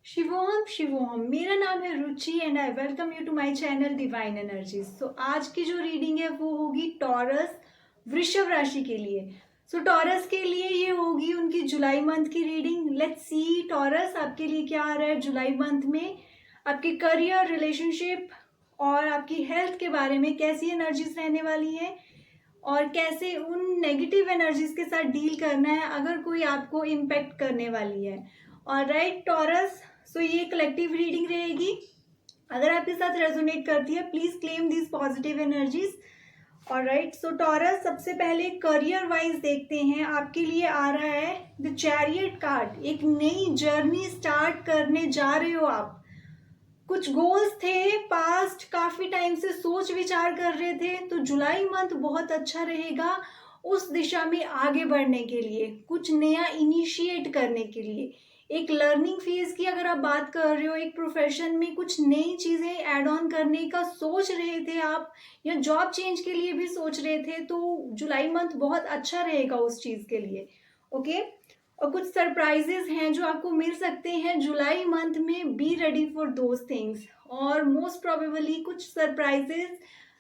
शिवोहम शिवोहम, मेरा नाम है Ruchi and I welcome you to my channel divine energies. So आज की जो रीडिंग है वो होगी टॉरस वृषभ राशि के लिए। सो टॉरस के लिए ये होगी उनकी जुलाई मंथ की रीडिंग। लेट्स सी टॉरस आपके लिए क्या आ रहा है जुलाई मंथ में। आपके करियर, रिलेशनशिप और आपकी हेल्थ के बारे में कैसी एनर्जीज रहने वाली है और कैसे उन नेगेटिव एनर्जीज के साथ डील करना है अगर कोई आपको इम्पेक्ट करने वाली है। और राइट टॉरस, सो ये कलेक्टिव रीडिंग रहेगी। अगर आपके साथ रेजोनेट करती है please claim this positive energies. और राइट, सो टॉरस सबसे पहले करियर वाइज देखते हैं। आपके लिए आ रहा है द चैरियट कार्ड। एक नई जर्नी स्टार्ट करने जा रहे हो आप। कुछ गोल्स थे, पास्ट काफी टाइम से सोच विचार कर रहे थे, तो जुलाई मंथ बहुत अच्छा रहेगा उस दिशा में आगे बढ़ने के लिए, कुछ नया इनिशिएट करने के लिए। एक लर्निंग फेज की अगर आप बात कर रहे हो, एक प्रोफेशन में कुछ नई चीजें ऐड ऑन करने का सोच रहे थे आप, या जॉब चेंज के लिए भी सोच रहे थे, तो जुलाई मंथ बहुत अच्छा रहेगा उस चीज के लिए। ओके, और कुछ सरप्राइजेस हैं जो आपको मिल सकते हैं जुलाई मंथ में। B ready for those things. और मोस्ट प्रोबेबली कुछ सरप्राइजेस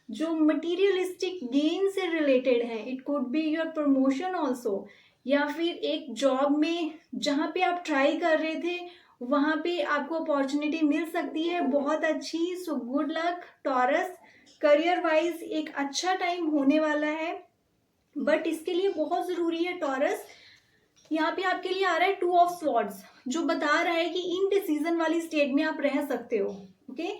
जो मटीरियलिस्टिक गेन से रिलेटेड हैं। It could be your promotion also, या फिर एक जॉब में जहाँ पे आप ट्राई कर रहे थे वहाँ पे आपको अपॉर्चुनिटी मिल सकती है बहुत अच्छी। So good luck taurus. Career wise एक अच्छा टाइम होने वाला है, बट इसके लिए बहुत ज़रूरी है टॉरस, यहाँ पे आपके लिए आ रहा है 2 ऑफ स्वॉर्ड्स, जो बता रहा है कि इनडिसीजन वाली स्टेट में आप रह सकते हो। ओके,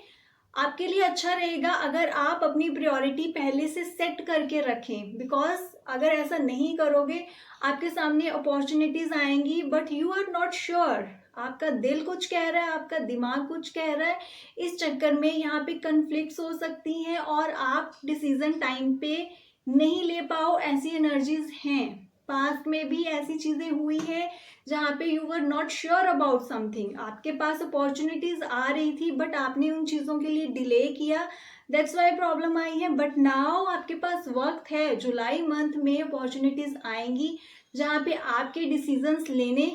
आपके लिए अच्छा रहेगा अगर आप अपनी प्रायोरिटी पहले से सेट करके रखें, बिकॉज अगर ऐसा नहीं करोगे आपके सामने अपॉर्चुनिटीज आएंगी but you are not sure. आपका दिल कुछ कह रहा है, आपका दिमाग कुछ कह रहा है, इस चक्कर में यहाँ पे कन्फ्लिक्ट्स हो सकती हैं और आप डिसीजन टाइम पे नहीं ले पाओ, ऐसी एनर्जीज हैं। पास्ट में भी ऐसी चीजें हुई है जहाँ पे you were not sure about something. आपके पास अपॉर्चुनिटीज आ रही थी बट आपने उन चीजों के लिए डिले किया, दैट्स वाई प्रॉब्लम आई है। बट नाउ आपके पास वक्त है, जुलाई मंथ में अपॉर्चुनिटीज आएंगी जहाँ पे आपके डिसीजंस लेने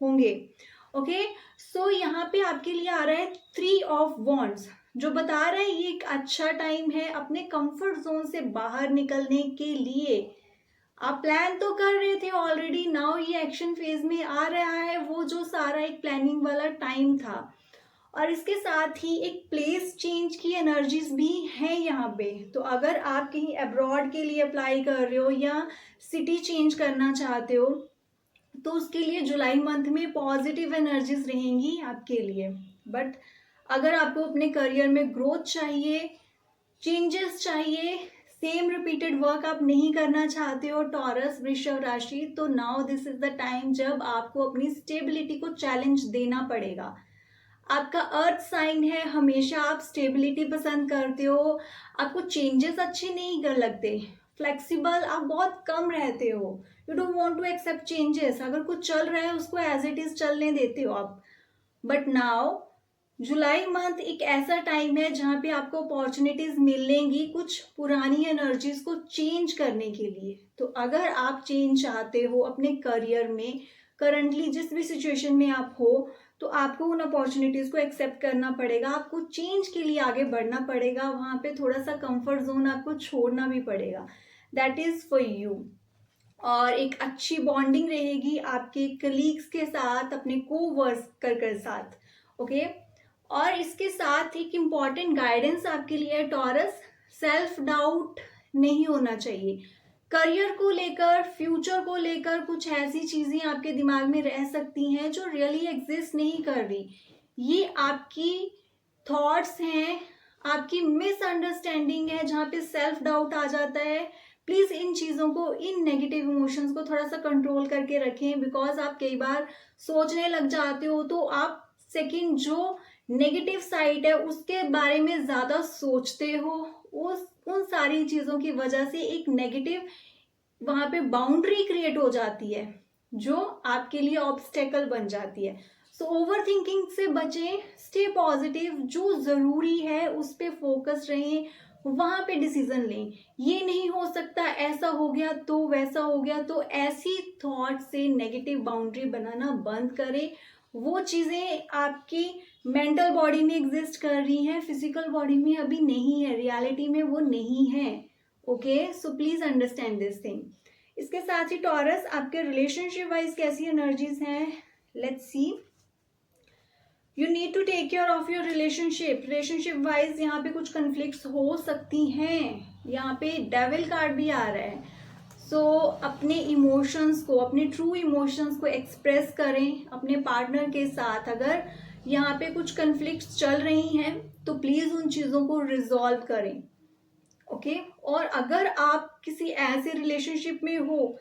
होंगे। ओके, सो यहाँ पे आपके लिए आ रहा है 3 ऑफ वॉन्ड्स, जो बता रहा है ये एक अच्छा टाइम है अपने कंफर्ट जोन से बाहर निकलने के लिए। आप प्लान तो कर रहे थे ऑलरेडी, नाउ ये एक्शन फेज में आ रहा है, वो जो सारा एक प्लानिंग वाला टाइम था। और इसके साथ ही एक प्लेस चेंज की एनर्जीज भी हैं यहाँ पे। तो अगर आप कहीं अब्रॉड के लिए अप्लाई कर रहे हो या सिटी चेंज करना चाहते हो तो उसके लिए जुलाई मंथ में पॉजिटिव एनर्जीज रहेंगी आपके लिए। बट अगर आपको अपने करियर में ग्रोथ चाहिए, चेंजेस चाहिए, सेम रिपीटेड वर्क आप नहीं करना चाहते हो टॉरस वृषभ राशि, तो now this is the time जब आपको अपनी स्टेबिलिटी को चैलेंज देना पड़ेगा। आपका अर्थ साइन है, हमेशा आप स्टेबिलिटी पसंद करते हो, आपको चेंजेस अच्छे नहीं कर लगते, फ्लेक्सिबल आप बहुत कम रहते हो, you don't want to accept changes. अगर कुछ चल रहा है उसको एज इट इज चलने देते हो आप। बट नाउ जुलाई मंथ एक ऐसा टाइम है जहाँ पे आपको अपॉर्चुनिटीज मिलेंगी कुछ पुरानी एनर्जीज को चेंज करने के लिए। तो अगर आप चेंज चाहते हो अपने करियर में, करंटली जिस भी सिचुएशन में आप हो, तो आपको उन अपॉर्चुनिटीज को एक्सेप्ट करना पड़ेगा, आपको चेंज के लिए आगे बढ़ना पड़ेगा, वहां पे थोड़ा सा कंफर्ट जोन आपको छोड़ना भी पड़ेगा। That is for you. और एक अच्छी बॉन्डिंग रहेगी आपके कलीग्स के साथ, अपने को वर्कर के साथ। ओके, और इसके साथ एक इम्पॉर्टेंट गाइडेंस आपके लिए टॉरस, सेल्फ डाउट नहीं होना चाहिए। करियर को लेकर, फ्यूचर को लेकर कुछ ऐसी चीजें आपके दिमाग में रह सकती हैं जो रियली एग्जिस्ट नहीं कर रही। ये आपकी थॉट्स हैं, आपकी मिसअंडरस्टैंडिंग है जहाँ पे सेल्फ डाउट आ जाता है। प्लीज इन चीजों को, इन नेगेटिव इमोशंस को थोड़ा सा कंट्रोल करके रखें, बिकॉज आप कई बार सोचने लग जाते हो तो आप सेकंड जो नेगेटिव साइड है उसके बारे में ज्यादा सोचते हो। उस उन सारी चीजों की वजह से एक नेगेटिव वहां पे बाउंड्री क्रिएट हो जाती है जो आपके लिए ऑब्स्टेकल बन जाती है। सो ओवर थिंकिंग से बचें, स्टे पॉजिटिव, जो जरूरी है उस पे फोकस रहें, वहां पे डिसीजन लें। ये नहीं हो सकता ऐसा हो गया तो वैसा हो गया, तो ऐसी थॉट से नेगेटिव बाउंड्री बनाना बंद करें। वो चीज़ें आपकी मेंटल बॉडी में एग्जिस्ट कर रही हैं, फिजिकल बॉडी में अभी नहीं है, रियलिटी में वो नहीं है। Okay, so please understand this thing. इसके साथ ही टॉरस आपके रिलेशनशिप वाइज कैसी एनर्जीज हैं, let's see. You need to take care of your relationship wise यहाँ पे कुछ कन्फ्लिक्ट्स हो सकती हैं। यहाँ पे डेविल कार्ड भी आ रहा है। सो अपने इमोशंस को, अपने ट्रू इमोशंस को एक्सप्रेस करें अपने पार्टनर के साथ। अगर यहाँ पे कुछ कन्फ्लिक्ट्स चल रही हैं तो प्लीज उन चीजों को रिजॉल्व करें। ओके, और अगर आप किसी ऐसे रिलेशनशिप में हो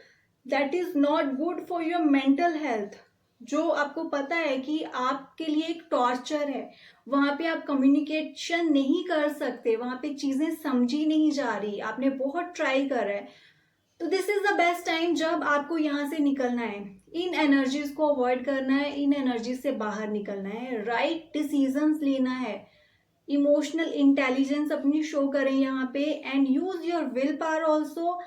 that is not good for your mental health, जो आपको पता है कि आपके लिए एक टॉर्चर है, वहां पे आप कम्युनिकेशन नहीं कर सकते, वहां पे चीजें समझी नहीं जा रही, आपने बहुत ट्राई करा है, तो this is the best time जब आपको यहाँ से निकलना है। इन एनर्जीज को अवॉइड करना है, इन एनर्जीज से बाहर निकलना है, राइट डिसीजंस लेना है, इमोशनल इंटेलिजेंस अपनी शो करें यहाँ पे, and use your will power also.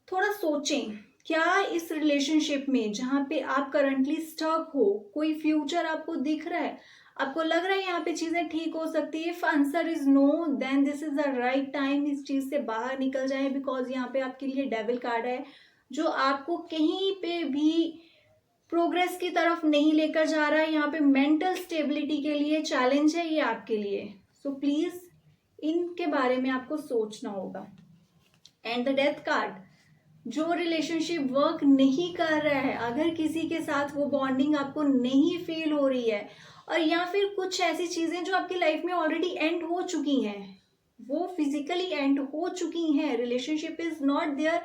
थोड़ा सोचें, क्या इस रिलेशनशिप में जहाँ पे आप करंटली स्टक हो, कोई फ्यूचर आपको दिख रहा है, आपको लग रहा है यहाँ पे चीजें ठीक हो सकती है? If answer is no, then this is the right time इस चीज से बाहर निकल जाए, बिकॉज यहाँ पे आपके लिए डेविल कार्ड है जो आपको कहीं पे भी प्रोग्रेस की तरफ नहीं लेकर जा रहा है। यहाँ पे मेंटल स्टेबिलिटी के लिए चैलेंज है ये आपके लिए। सो प्लीज इनके बारे में आपको सोचना होगा। एंड द डेथ कार्ड, जो रिलेशनशिप वर्क नहीं कर रहा है, अगर किसी के साथ वो बॉन्डिंग आपको नहीं फील हो रही है, और या फिर कुछ ऐसी चीजें जो आपकी लाइफ में ऑलरेडी एंड हो चुकी हैं, वो फिजिकली एंड हो चुकी हैं, relationship is not there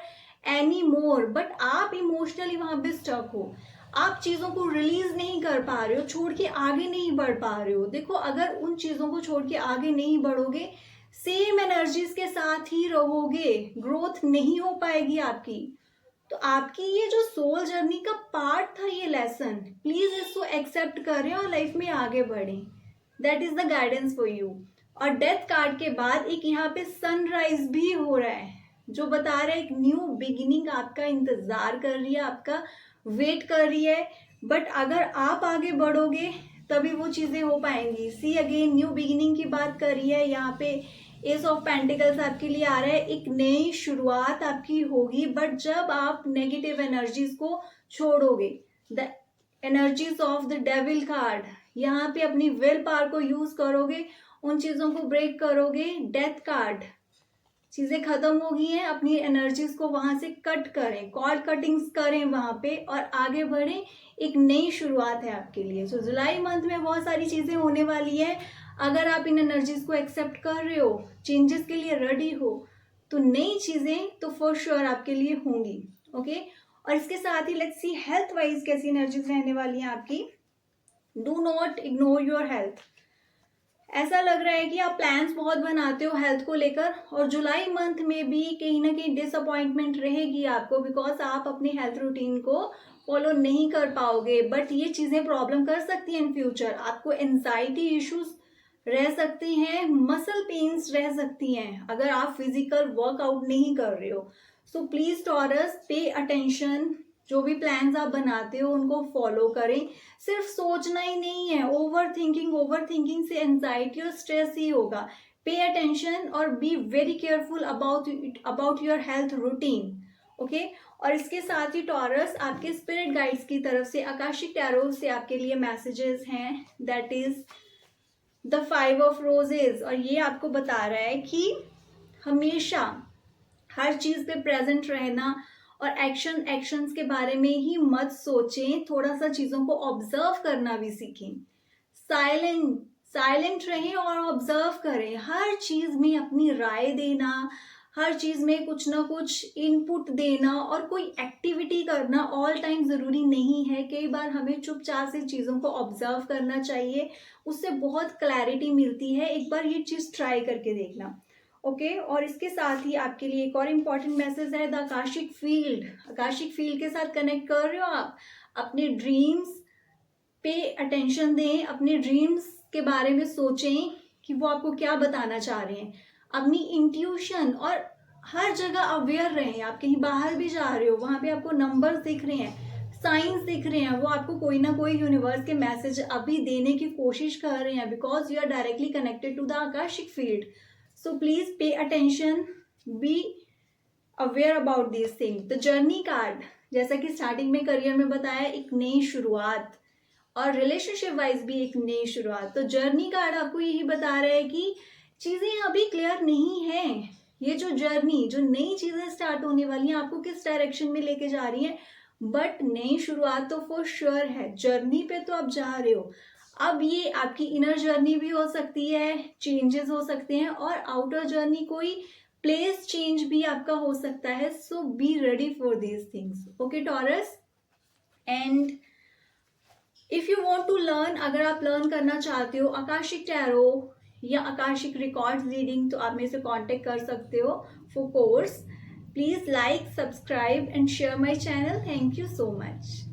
any more, but आप इमोशनली वहां पे स्टक हो, आप चीजों को रिलीज नहीं कर पा रहे हो, छोड़ के आगे नहीं बढ़ पा रहे हो। देखो, अगर उन चीजों को छोड़ के आगे नहीं बढ़ोगे, सेम एनर्जीज के साथ ही रहोगे, ग्रोथ नहीं हो पाएगी आपकी। तो आपकी ये जो सोल जर्नी का पार्ट था ये लेसन, प्लीज इसको एक्सेप्ट करें और लाइफ में आगे बढ़ें। That is the guidance for you. और डेथ कार्ड के बाद एक यहाँ पे सनराइज भी हो रहा है, जो बता रहा है एक न्यू बिगिनिंग आपका इंतजार कर रही है, आपका वेट कर रही है। बट अगर आप आगे बढ़ोगे तभी वो चीजें हो पाएंगी। सी अगेन, न्यू बिगिनिंग की बात कर रही है यहाँ पे। एस ऑफ पेंटिकल्स आपके लिए आ रहा है, एक नई शुरुआत आपकी होगी, बट जब आप नेगेटिव एनर्जीज को छोड़ोगे। The energies of the devil card, यहाँ पे अपनी विल पावर को यूज करोगे, उन चीजों को ब्रेक करोगे। डेथ कार्ड, चीजें खत्म हो गई हैं, अपनी एनर्जीज को वहां से कट करें, कॉर्ड कटिंग्स करें वहां पे और आगे बढ़ें, एक नई शुरुआत है आपके लिए। सो जुलाई मंथ में बहुत सारी चीजें होने वाली है। अगर आप इन एनर्जीज को एक्सेप्ट कर रहे हो, चेंजेस के लिए रेडी हो, तो नई चीजें तो फॉर श्योर आपके लिए होंगी। ओके, और इसके साथ ही लेट्स सी हेल्थ वाइज कैसी एनर्जीज रहने वाली हैं आपकी। Do not ignore your health. ऐसा लग रहा है कि आप प्लान्स बहुत बनाते हो हेल्थ को लेकर, और जुलाई मंथ में भी कहीं ना कहीं डिसअपॉइंटमेंट रहेगी आपको, बिकॉज आप अपनी हेल्थ रूटीन को फॉलो नहीं कर पाओगे। बट ये चीजें प्रॉब्लम कर सकती हैं इन फ्यूचर। आपको एंजाइटी इश्यूज रह सकती हैं, मसल पेन्स रह सकती हैं अगर आप फिजिकल वर्कआउट नहीं कर रहे हो। So please taurus, pay attention, जो भी प्लान्स आप बनाते हो उनको फॉलो करें। सिर्फ सोचना ही नहीं है, ओवर थिंकिंग से एंजाइटी और स्ट्रेस ही होगा। पे अटेंशन और be very careful about your health routine. Okay, और इसके साथ ही टॉरस, आपके स्पिरिट गाइड्स की तरफ से, आकाशिक टैरो से आपके लिए मैसेजेस हैं, that is the 5 of roses. और ये आपको बता रहा है कि हमेशा हर चीज पे प्रेजेंट रहना, और एक्शंस के बारे में ही मत सोचें, थोड़ा सा चीजों को ऑब्जर्व करना भी सीखें। साइलेंट रहें और ऑब्जर्व करें, हर चीज में अपनी राय देना, हर चीज में कुछ ना कुछ इनपुट देना, और कोई एक्टिविटी करना ऑल टाइम जरूरी नहीं है। कई बार हमें चुपचाप से चीजों को ऑब्जर्व करना चाहिए, उससे बहुत क्लैरिटी मिलती है। एक बार ये चीज ट्राई करके देखना। ओके, और इसके साथ ही आपके लिए एक और इम्पॉर्टेंट मैसेज है, the akashic field. Akashic field के साथ कनेक्ट कर रहे हो आप, अपने ड्रीम्स पे अटेंशन दें, अपने ड्रीम्स के बारे में सोचें कि वो आपको क्या बताना चाह रहे हैं, अपनी इंट्यूशन, और हर जगह अवेयर रहें। आप कहीं बाहर भी जा रहे हो, वहां पे आपको नंबर्स दिख रहे हैं, साइंस दिख रहे हैं, वो आपको कोई ना कोई यूनिवर्स के मैसेज अभी देने की कोशिश कर रहे हैं, because you are directly connected to the akashic field. So please pay attention, be aware about this thing. The journey card, जैसा कि स्टार्टिंग में करियर में बताया, एक नई शुरुआत, और रिलेशनशिप वाइज भी एक नई शुरुआत. तो जर्नी कार्ड आपको यही बता रहा है कि चीजें अभी क्लियर नहीं है. ये जो जर्नी, जो नई चीजें स्टार्ट होने वाली हैं, आपको किस डायरेक्शन में लेके जा रही है, बट नई शुरुआत तो फॉर श्योर है. जर्नी पे तो आप जा रहे हो. अब ये आपकी इनर जर्नी भी हो सकती है, चेंजेस हो सकते हैं, और आउटर जर्नी कोई प्लेस चेंज भी आपका हो सकता है. So be ready for these things. Okay Taurus. And if you want to learn, अगर आप लर्न करना चाहते हो आकाशिक टैरो या आकाशिक रिकॉर्ड्स रीडिंग, तो आप मेरे से कांटेक्ट कर सकते हो for course. Please like, subscribe and share my channel. Thank you so much.